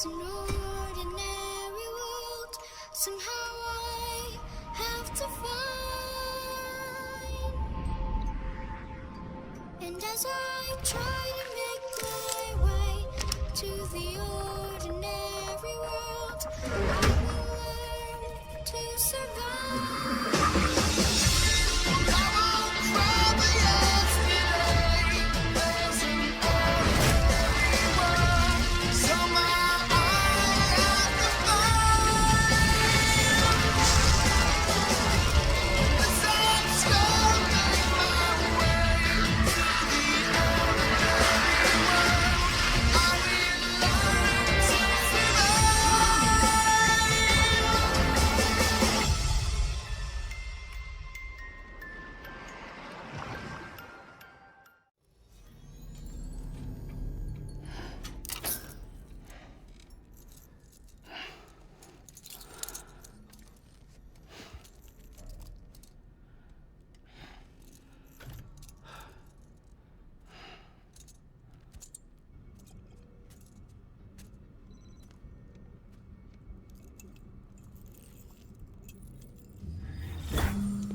It's an ordinary world. Somehow I have to find. And as I try to make my way to the ordinary world, I will learn to survive.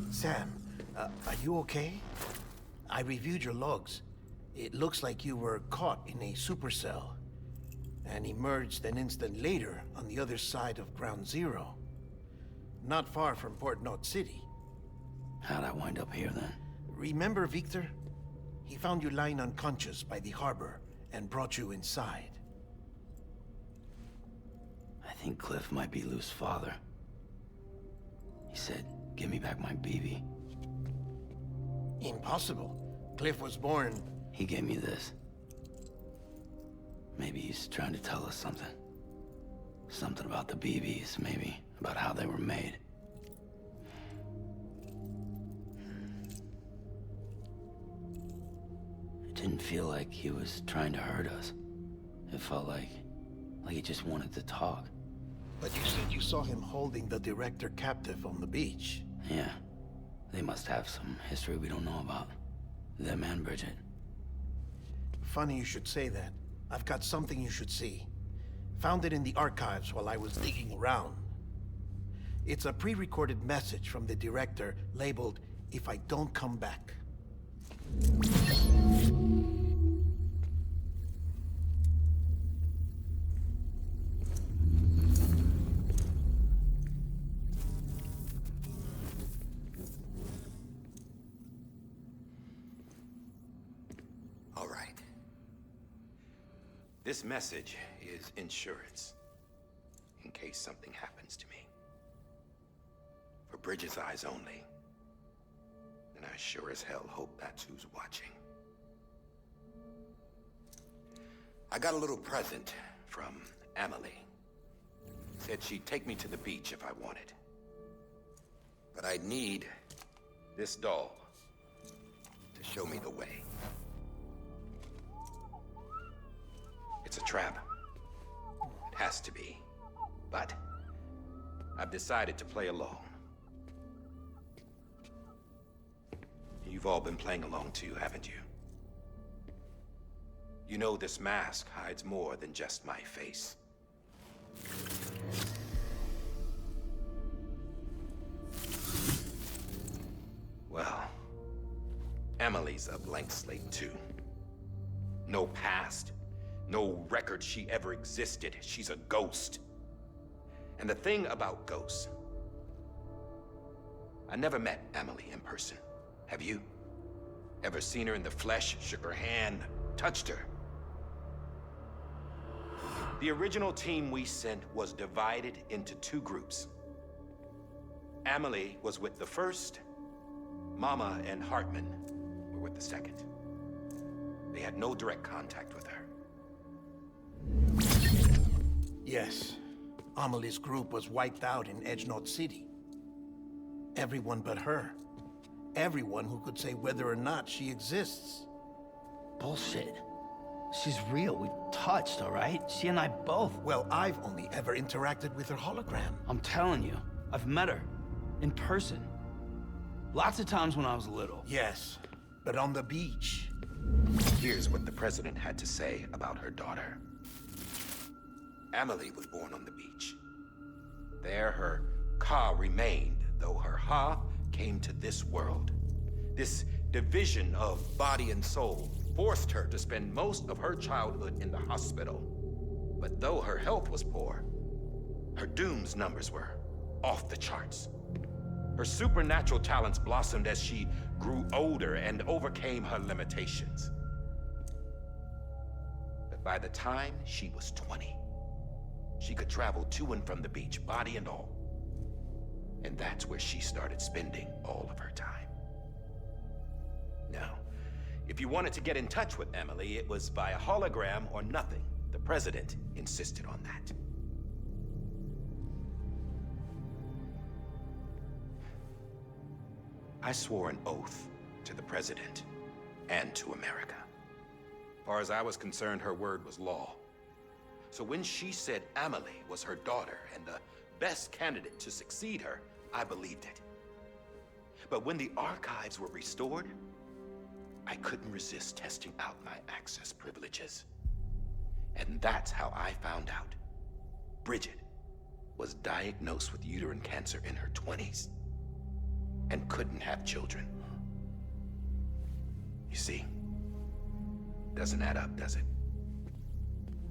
Sam, are you okay? I reviewed your logs. It looks like you were caught in a supercell and emerged an instant later on the other side of Ground Zero. Not far from Port Knot City. How'd I wind up here then? Remember Victor? He found you lying unconscious by the harbor and brought you inside. I think Cliff might be Lou's father. He said, "Give me back my BB." Impossible. Cliff was born... He gave me this. Maybe he's trying to tell us something. Something about the BBs, maybe. About how they were made. It didn't feel like he was trying to hurt us. It felt like he just wanted to talk. But you said you saw him holding the director captive on the beach. Yeah. They must have some history we don't know about. Them and Bridget. Funny you should say that. I've got something you should see. Found it in the archives while I was digging around. It's a pre-recorded message from the director labeled, "If I don't come back." This message is insurance, in case something happens to me. For Bridget's eyes only. And I sure as hell hope that's who's watching. I got a little present from Amelie. Said she'd take me to the beach if I wanted. But I'd need this doll to show me the way. It's a trap. It has to be. But I've decided to play along. You've all been playing along too, haven't you? You know this mask hides more than just my face. Well, Emily's a blank slate too. No past. No record she ever existed. She's a ghost. And the thing about ghosts, I never met Emily in person. Have you? Ever seen her in the flesh, shook her hand, touched her? The original team we sent was divided into two groups. Emily was with the first. Mama and Hartman were with the second. They had no direct contact with her. Yes. Amelie's group was wiped out in Edge Knot City. Everyone but her. Everyone who could say whether or not she exists. Bullshit. She's real. We touched, all right? She and I both. Well, I've only ever interacted with her hologram. I'm telling you, I've met her. In person. Lots of times when I was little. Yes, but on the beach. Here's what the president had to say about her daughter. Amelie was born on the beach. There her Ka remained, though her Ha came to this world. This division of body and soul forced her to spend most of her childhood in the hospital. But though her health was poor, her Doom's numbers were off the charts. Her supernatural talents blossomed as she grew older and overcame her limitations. But by the time she was 20, she could travel to and from the beach, body and all. And that's where she started spending all of her time. Now, if you wanted to get in touch with Emily, it was via hologram or nothing. The president insisted on that. I swore an oath to the president and to America. As far as I was concerned, her word was law. So when she said Amelie was her daughter and the best candidate to succeed her, I believed it. But when the archives were restored, I couldn't resist testing out my access privileges. And that's how I found out Bridget was diagnosed with uterine cancer in her 20s and couldn't have children. You see, doesn't add up, does it?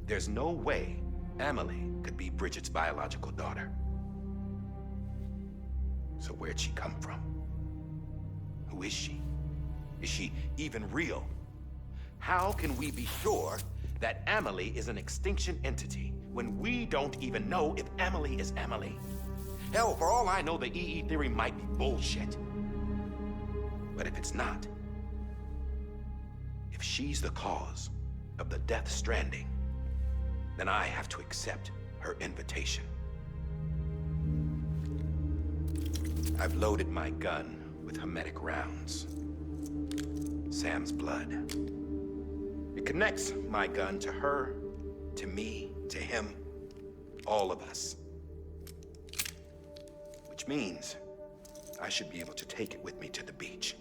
There's no way Amelie could be Bridget's biological daughter. So where'd she come from? Who is she? Is she even real? How can we be sure that Amelie is an extinction entity when we don't even know if Amelie is Amelie? Hell, for all I know, the EE theory might be bullshit. But if it's not, if she's the cause of the death stranding, then I have to accept her invitation. I've loaded my gun with hermetic rounds. Sam's blood. It connects my gun to her, to me, to him, all of us. Which means I should be able to take it with me to the beach.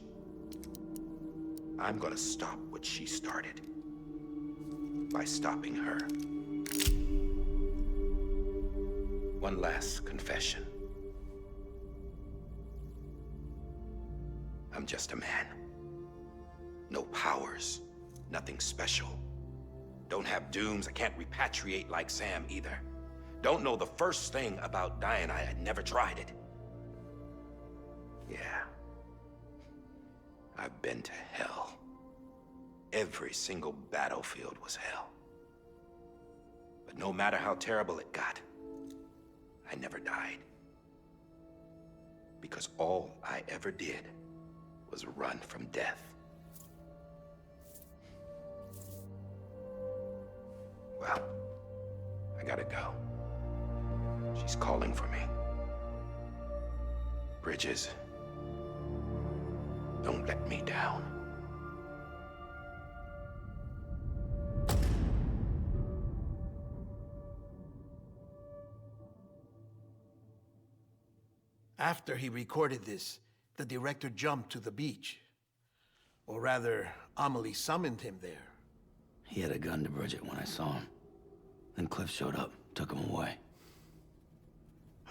I'm gonna stop what she started by stopping her. One last confession. I'm just a man. No powers, nothing special. Don't have dooms, I can't repatriate like Sam either. Don't know the first thing about dying, I had never tried it. Yeah. I've been to hell. Every single battlefield was hell. But no matter how terrible it got, I never died. Because all I ever did was run from death. Well, I gotta go. She's calling for me. Bridges, don't let me down. After he recorded this, the director jumped to the beach. Or rather, Amelie summoned him there. He had a gun to Bridget when I saw him. Then Cliff showed up, took him away.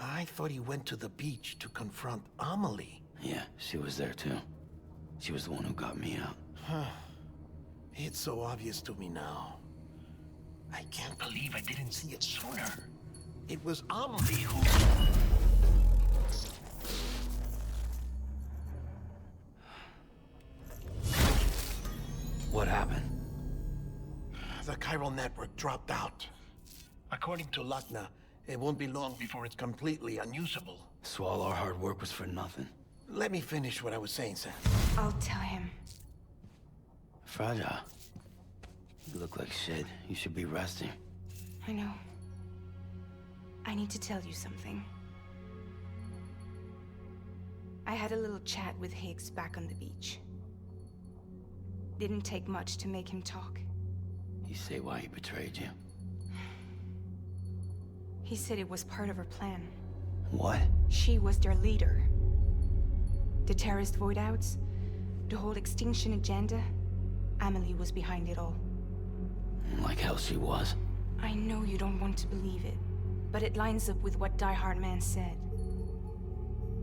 I thought he went to the beach to confront Amelie. Yeah, she was there too. She was the one who got me out. It's so obvious to me now. I can't believe I didn't see it sooner. It was Amelie who... What happened? The chiral network dropped out. According to Lakna, it won't be long before it's completely unusable. So all our hard work was for nothing. Let me finish what I was saying, Sam. I'll tell him. Fragile. You look like shit. You should be resting. I know. I need to tell you something. I had a little chat with Higgs back on the beach. Didn't take much to make him talk. You say why he betrayed you? He said it was part of her plan. What? She was their leader. The terrorist void outs, the whole extinction agenda, Amelie was behind it all. Like hell she was. I know you don't want to believe it, but it lines up with what Die Hard Man said.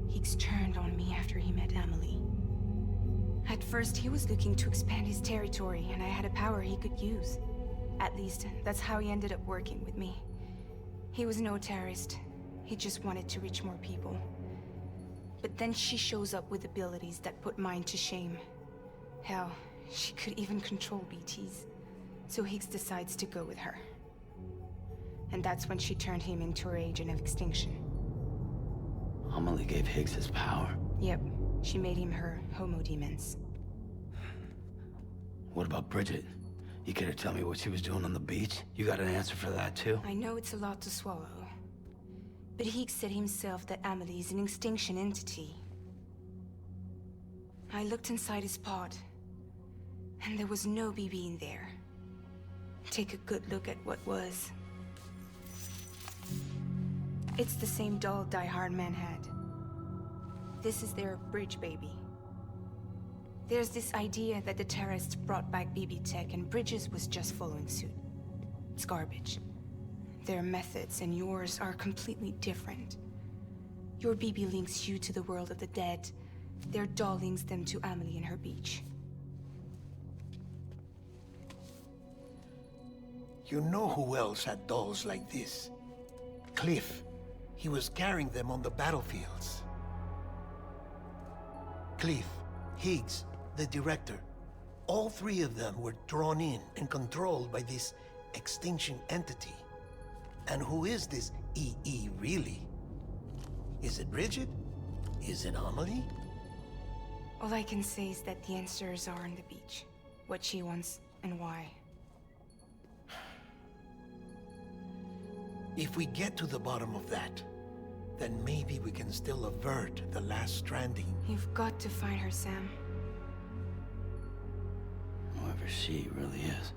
Higgs turned on me after he met Emily. At first, he was looking to expand his territory, and I had a power he could use. At least, that's how he ended up working with me. He was no terrorist. He just wanted to reach more people. But then she shows up with abilities that put mine to shame. Hell, she could even control BTs. So Higgs decides to go with her. And that's when she turned him into her agent of extinction. Amelie gave Higgs his power. Yep, she made him her homo demons. What about Bridget? You care to tell me what she was doing on the beach? You got an answer for that too? I know it's a lot to swallow. But Higgs said himself that Amelie is an extinction entity. I looked inside his pod, and there was no BB in there. Take a good look at what was. It's the same doll Die Hard Man had. This is their bridge baby. There's this idea that the terrorists brought back BB tech and Bridges was just following suit. It's garbage. Their methods and yours are completely different. Your BB links you to the world of the dead. Their doll links them to Amelie and her beach. You know who else had dolls like this? Cliff. He was carrying them on the battlefields. Cliff, Higgs, the director. All three of them were drawn in and controlled by this extinction entity. And who is this EE really? Is it Bridget? Is it Amelie? All I can say is that the answers are on the beach. What she wants and why. If we get to the bottom of that, then maybe we can still avert the last stranding. You've got to find her, Sam. Whoever she really is.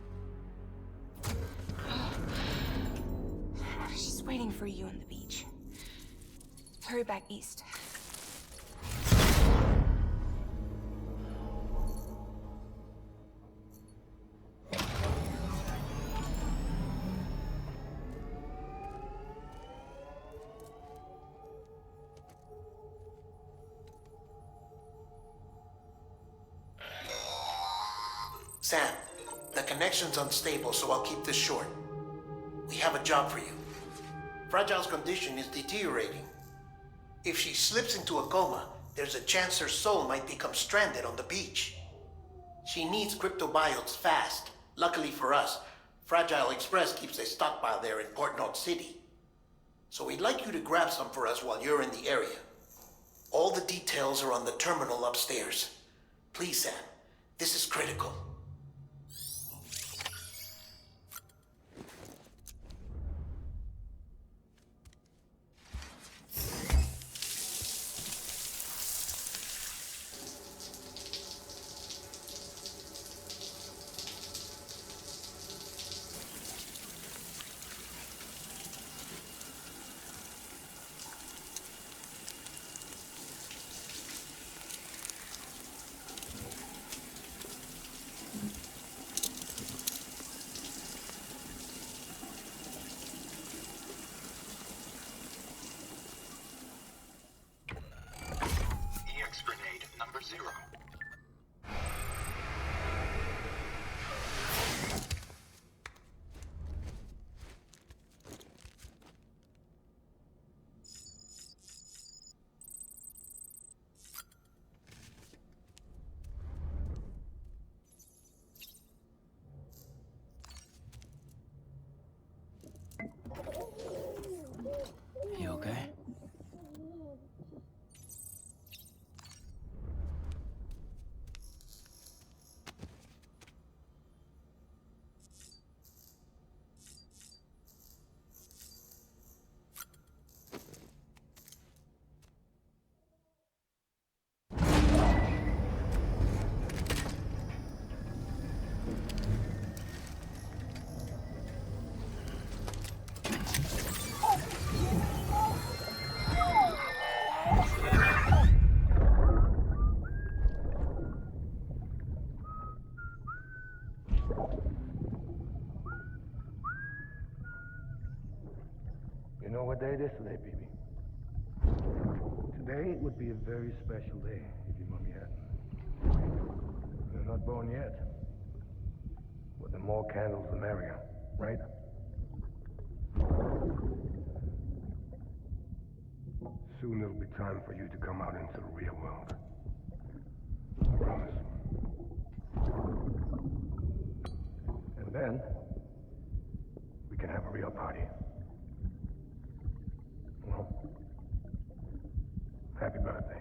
She's waiting for you on the beach. Hurry back east. Sam, the connection's unstable, so I'll keep this short. We have a job for you. Fragile's condition is deteriorating. If she slips into a coma, there's a chance her soul might become stranded on the beach. She needs cryptobiotes fast. Luckily for us, Fragile Express keeps a stockpile there in Port North City. So we'd like you to grab some for us while you're in the area. All the details are on the terminal upstairs. Please, Sam, this is critical. You okay? know what day it is today, baby? Today would be a very special day if your mommy hadn't. You're not born yet. But the more candles, the merrier, right? Soon it'll be time for you to come out into the real world. I promise. And then, we can have a real party. Well, happy birthday.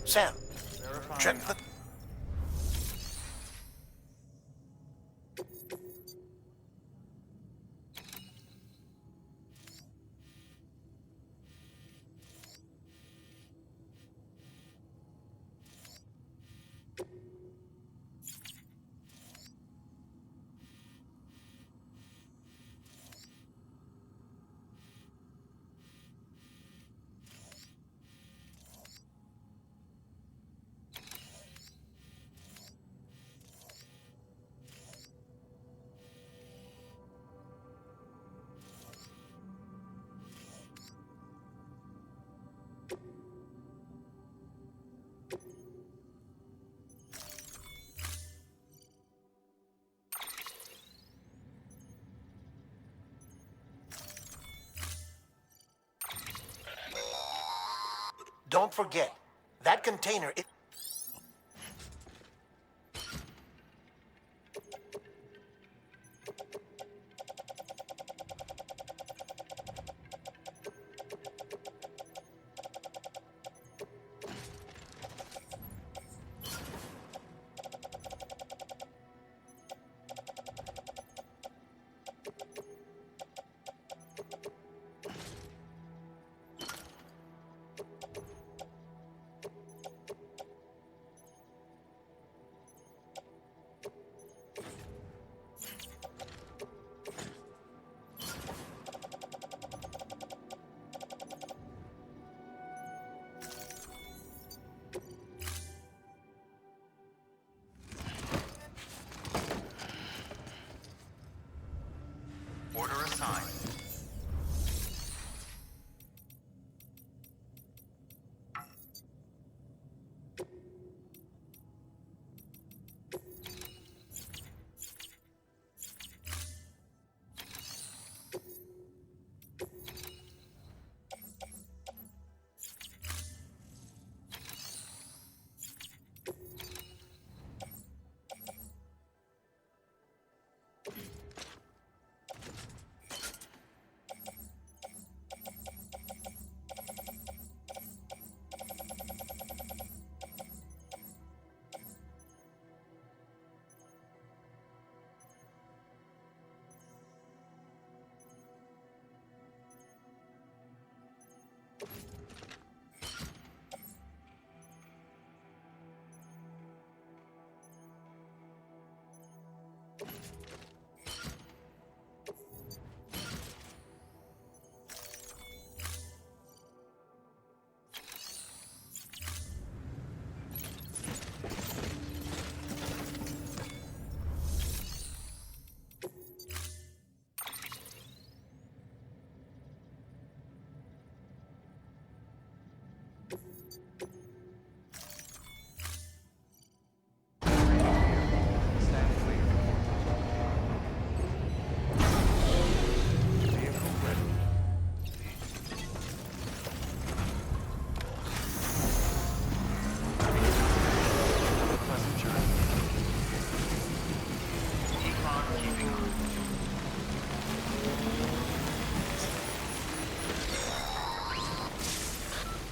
Sam, check the... Don't forget, that container... Order assigned.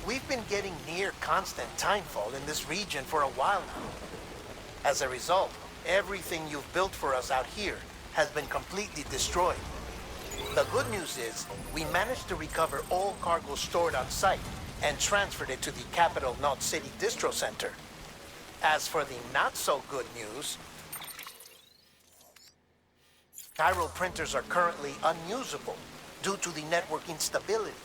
We've been getting near constant timefall in this region for a while now. As a result, everything you've built for us out here has been completely destroyed. The good news is, we managed to recover all cargo stored on site and transferred it to the Capital Knot City Distro Center. As for the not-so-good news, Chiral printers are currently unusable due to the network instability.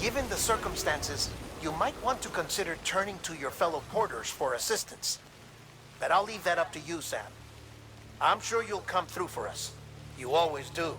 Given the circumstances, you might want to consider turning to your fellow porters for assistance. But I'll leave that up to you, Sam. I'm sure you'll come through for us. You always do.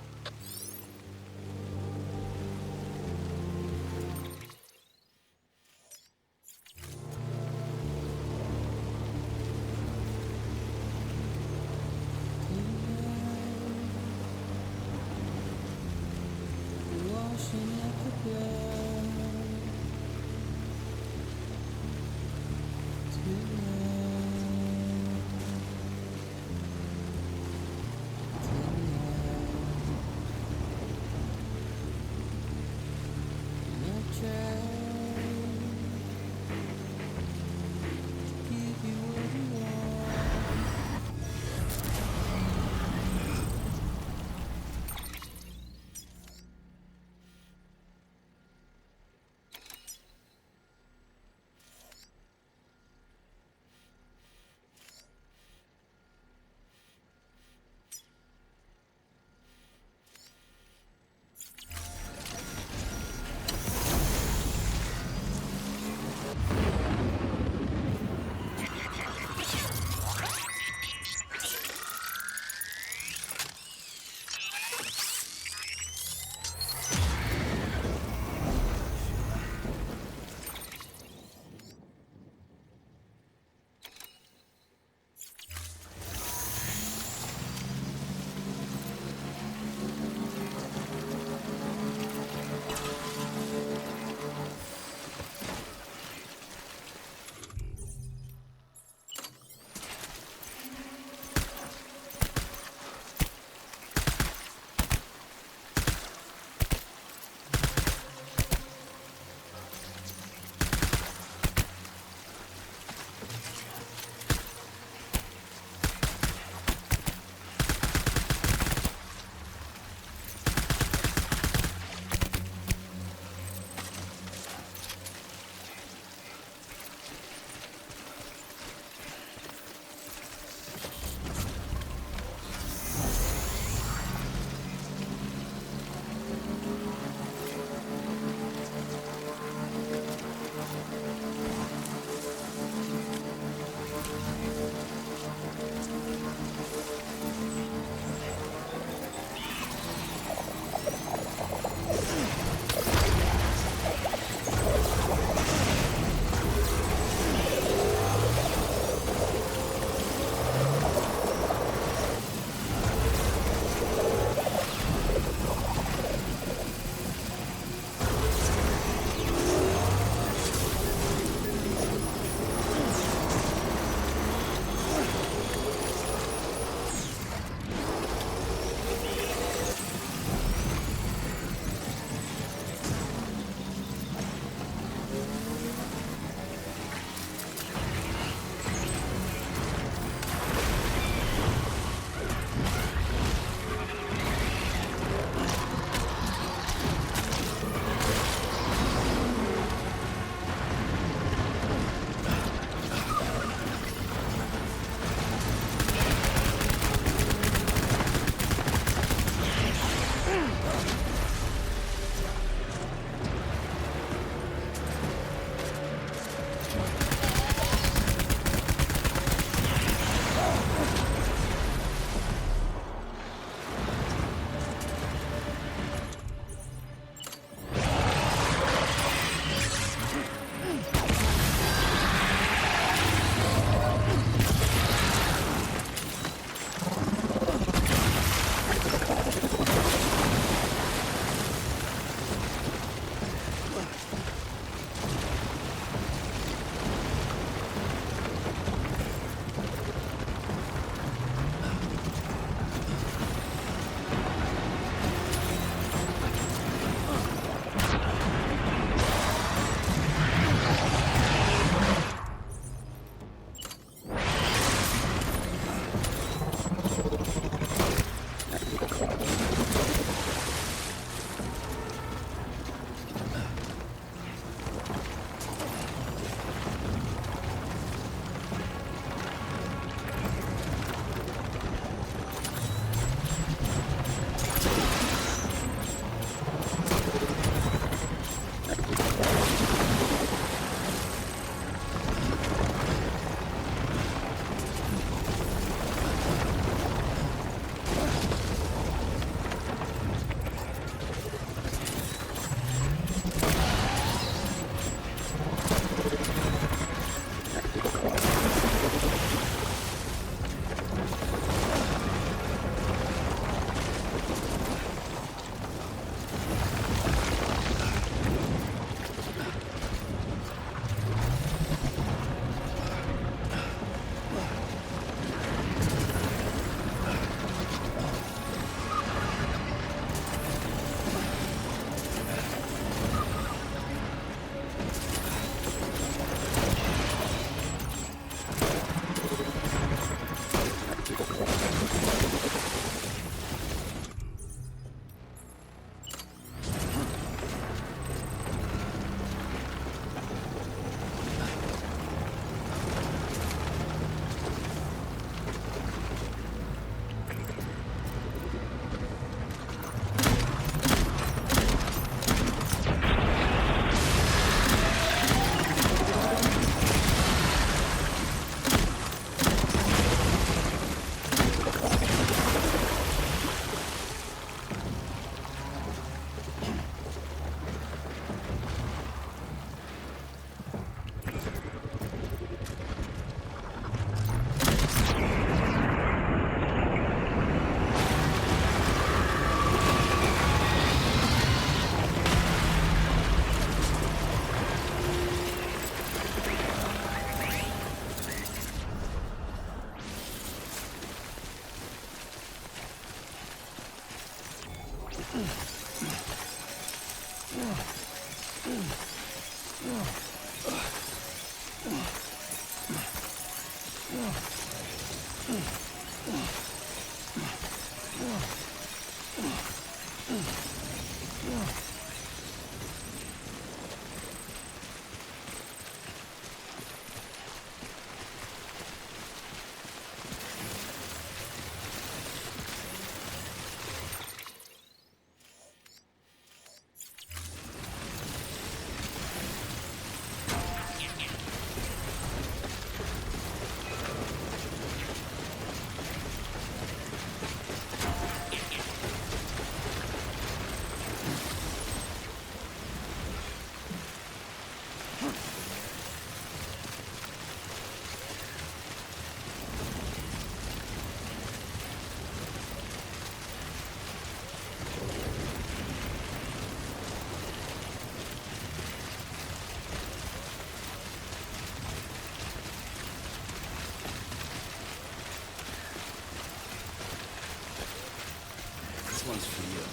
This one's for you.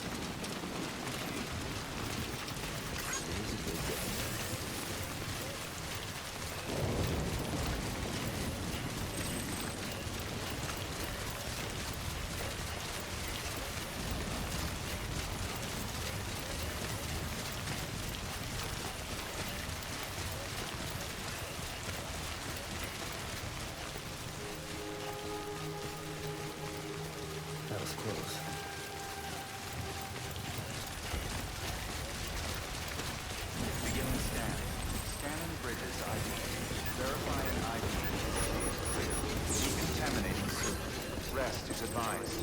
Today's a good day. That was close. Beginning scan. Scanning bridges ID. Verifying ID. Decontaminating suit. Rest is advised.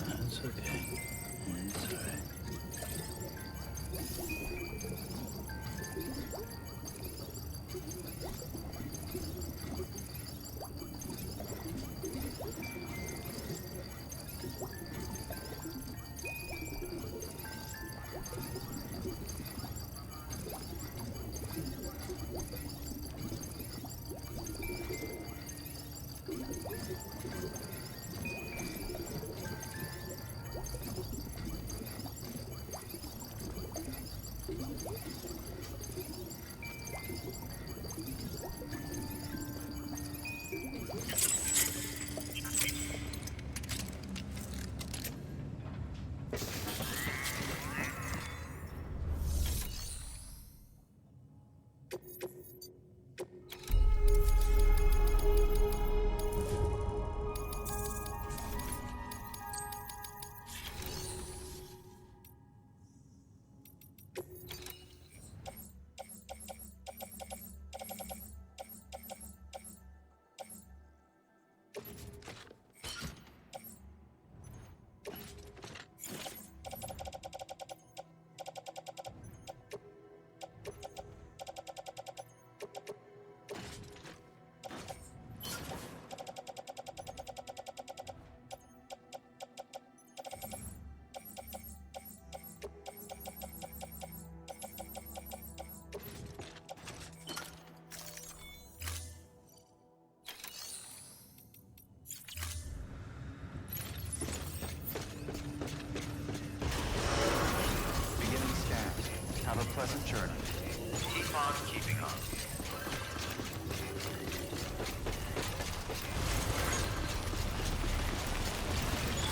That's okay. It's alright. Beginning scan. Have a pleasant journey. Keep on keeping on.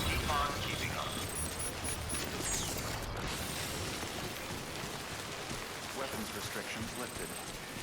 Keep on keeping on. Weapons restrictions lifted.